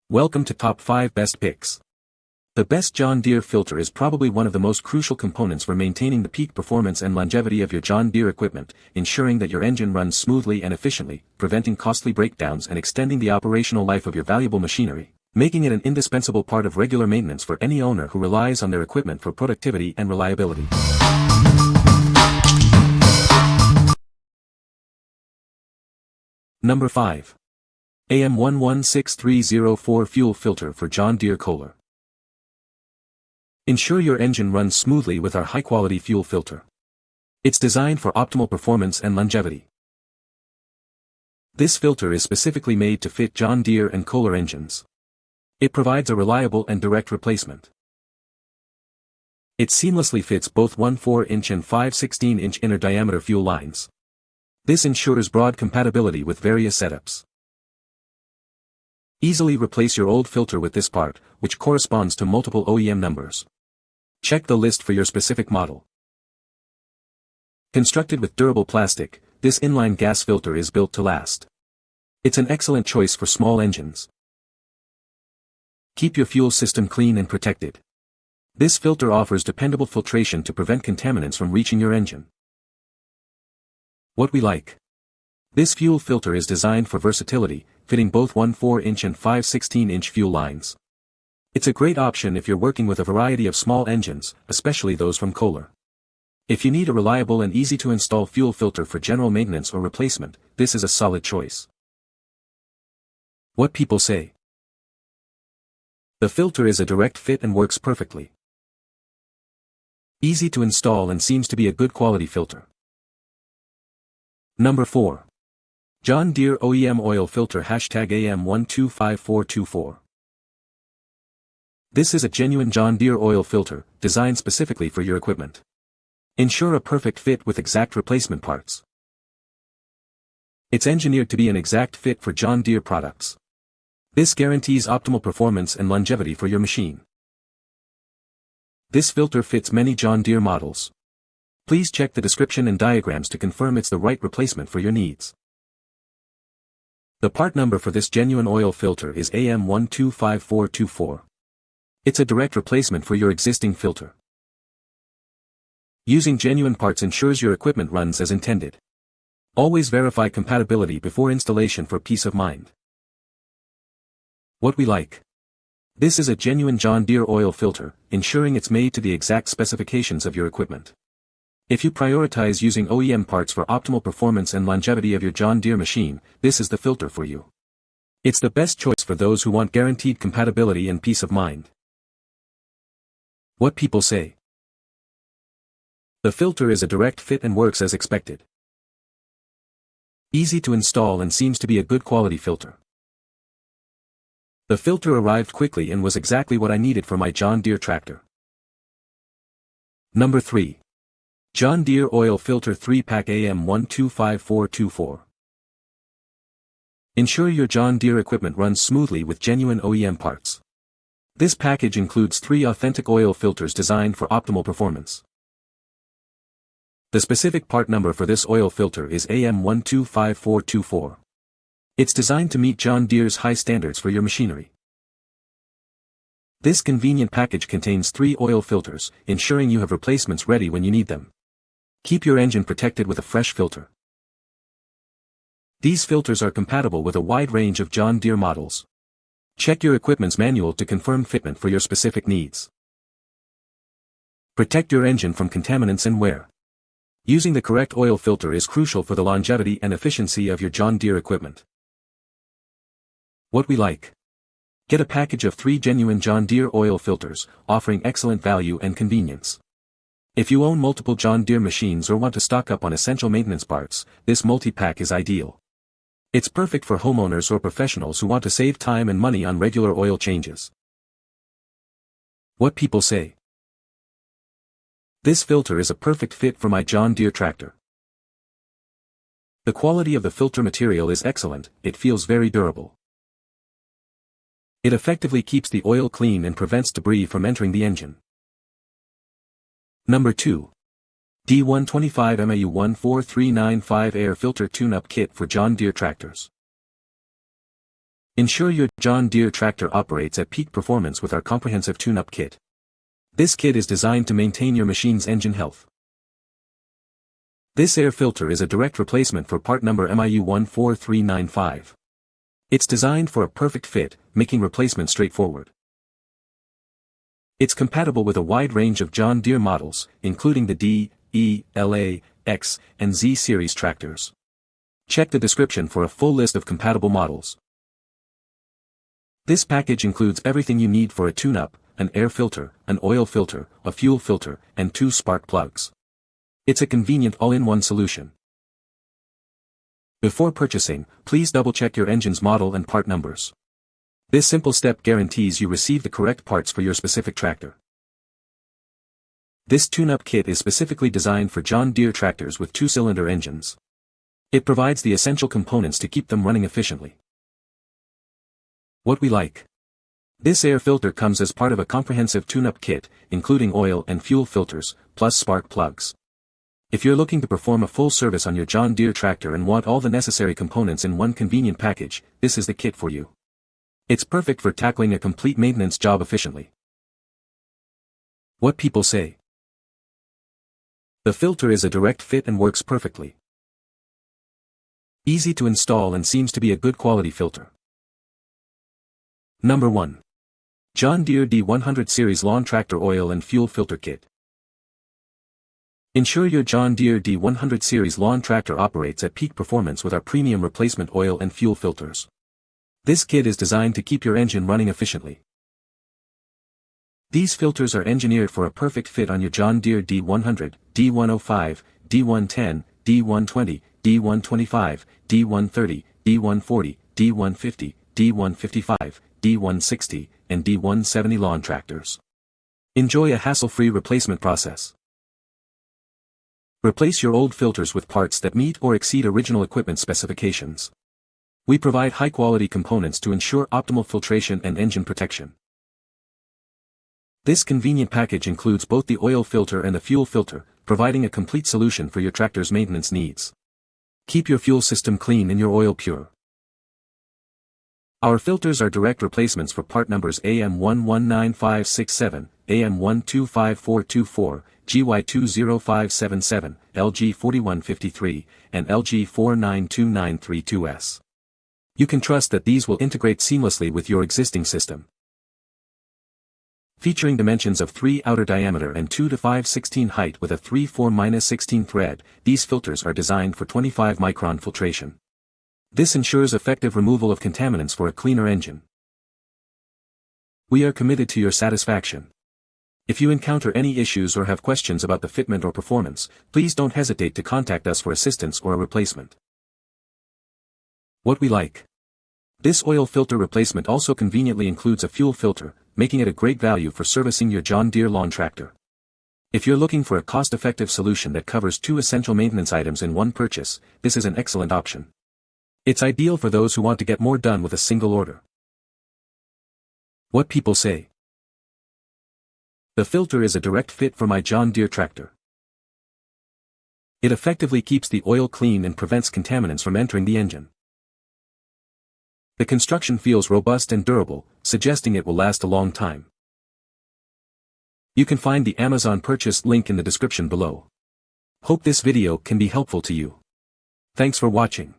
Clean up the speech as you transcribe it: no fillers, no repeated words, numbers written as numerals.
Welcome to Top 5 Best Picks. The best John Deere filter is probably one of the most crucial components for maintaining the peak performance and longevity of your John Deere equipment, ensuring that your engine runs smoothly and efficiently, preventing costly breakdowns and extending the operational life of your valuable machinery, making it an indispensable part of regular maintenance for any owner who relies on their equipment for productivity and reliability. Number 5. AM116304 Fuel Filter for John Deere Kohler. Ensure your engine runs smoothly with our high-quality fuel filter. It's designed for optimal performance and longevity. This filter is specifically made to fit John Deere and Kohler engines. It provides a reliable and direct replacement. It seamlessly fits both 1/4-inch and 5/16-inch inner diameter fuel lines. This ensures broad compatibility with various setups. Easily replace your old filter with this part, which corresponds to multiple OEM numbers. Check the list for your specific model. Constructed with durable plastic, this inline gas filter is built to last. It's an excellent choice for small engines. Keep your fuel system clean and protected. This filter offers dependable filtration to prevent contaminants from reaching your engine. What we like. This fuel filter is designed for versatility, fitting both 1/4-inch and 5/16-inch fuel lines. It's a great option if you're working with a variety of small engines, especially those from Kohler. If you need a reliable and easy-to-install fuel filter for general maintenance or replacement, this is a solid choice. What people say. The filter is a direct fit and works perfectly. Easy to install and seems to be a good quality filter. Number 4. John Deere OEM Oil Filter #AM125424. This is a genuine John Deere oil filter, designed specifically for your equipment. Ensure a perfect fit with exact replacement parts. It's engineered to be an exact fit for John Deere products. This guarantees optimal performance and longevity for your machine. This filter fits many John Deere models. Please check the description and diagrams to confirm it's the right replacement for your needs. The part number for this genuine oil filter is AM125424. It's a direct replacement for your existing filter. Using genuine parts ensures your equipment runs as intended. Always verify compatibility before installation for peace of mind. What we like. This is a genuine John Deere oil filter, ensuring it's made to the exact specifications of your equipment. If you prioritize using OEM parts for optimal performance and longevity of your John Deere machine, this is the filter for you. It's the best choice for those who want guaranteed compatibility and peace of mind. What people say. The filter is a direct fit and works as expected. Easy to install and seems to be a good quality filter. The filter arrived quickly and was exactly what I needed for my John Deere tractor. Number 3. John Deere Oil Filter 3-Pack AM125424. Ensure your John Deere equipment runs smoothly with genuine OEM parts. This package includes 3 authentic oil filters designed for optimal performance. The specific part number for this oil filter is AM125424. It's designed to meet John Deere's high standards for your machinery. This convenient package contains 3 oil filters, ensuring you have replacements ready when you need them. Keep your engine protected with a fresh filter. These filters are compatible with a wide range of John Deere models. Check your equipment's manual to confirm fitment for your specific needs. Protect your engine from contaminants and wear. Using the correct oil filter is crucial for the longevity and efficiency of your John Deere equipment. What we like. Get a package of 3 genuine John Deere oil filters, offering excellent value and convenience. If you own multiple John Deere machines or want to stock up on essential maintenance parts, this multi-pack is ideal. It's perfect for homeowners or professionals who want to save time and money on regular oil changes. What people say. This filter is a perfect fit for my John Deere tractor. The quality of the filter material is excellent, it feels very durable. It effectively keeps the oil clean and prevents debris from entering the engine. Number 2. D125 MAU14395 Air Filter Tune-Up Kit for John Deere Tractors. Ensure your John Deere tractor operates at peak performance with our comprehensive tune-up kit. This kit is designed to maintain your machine's engine health. This air filter is a direct replacement for part number MIU 14395. It's designed for a perfect fit, making replacement straightforward. It's compatible with a wide range of John Deere models, including the D, E, LA, X, and Z series tractors. Check the description for a full list of compatible models. This package includes everything you need for a tune-up: an air filter, an oil filter, a fuel filter, and 2 spark plugs. It's a convenient all-in-one solution. Before purchasing, please double-check your engine's model and part numbers. This simple step guarantees you receive the correct parts for your specific tractor. This tune-up kit is specifically designed for John Deere tractors with 2-cylinder engines. It provides the essential components to keep them running efficiently. What we like. This air filter comes as part of a comprehensive tune-up kit, including oil and fuel filters, plus spark plugs. If you're looking to perform a full service on your John Deere tractor and want all the necessary components in one convenient package, this is the kit for you. It's perfect for tackling a complete maintenance job efficiently. What people say. The filter is a direct fit and works perfectly. Easy to install and seems to be a good quality filter. Number 1. John Deere D100 Series Lawn Tractor Oil and Fuel Filter Kit. Ensure your John Deere D100 Series lawn tractor operates at peak performance with our premium replacement oil and fuel filters. This kit is designed to keep your engine running efficiently. These filters are engineered for a perfect fit on your John Deere D100, D105, D110, D120, D125, D130, D140, D150, D155, D160, and D170 lawn tractors. Enjoy a hassle-free replacement process. Replace your old filters with parts that meet or exceed original equipment specifications. We provide high-quality components to ensure optimal filtration and engine protection. This convenient package includes both the oil filter and the fuel filter, providing a complete solution for your tractor's maintenance needs. Keep your fuel system clean and your oil pure. Our filters are direct replacements for part numbers AM119567, AM125424, GY20577, LG4153, and LG492932S. You can trust that these will integrate seamlessly with your existing system. Featuring dimensions of 3 outer diameter and 2 to 5/16 height with a 3/4-16 thread, these filters are designed for 25 micron filtration. This ensures effective removal of contaminants for a cleaner engine. We are committed to your satisfaction. If you encounter any issues or have questions about the fitment or performance, please don't hesitate to contact us for assistance or a replacement. What we like. This oil filter replacement also conveniently includes a fuel filter, making it a great value for servicing your John Deere lawn tractor. If you're looking for a cost-effective solution that covers 2 essential maintenance items in one purchase, this is an excellent option. It's ideal for those who want to get more done with a single order. What people say. The filter is a direct fit for my John Deere tractor. It effectively keeps the oil clean and prevents contaminants from entering the engine. The construction feels robust and durable, suggesting it will last a long time. You can find the Amazon purchase link in the description below. Hope this video can be helpful to you. Thanks for watching.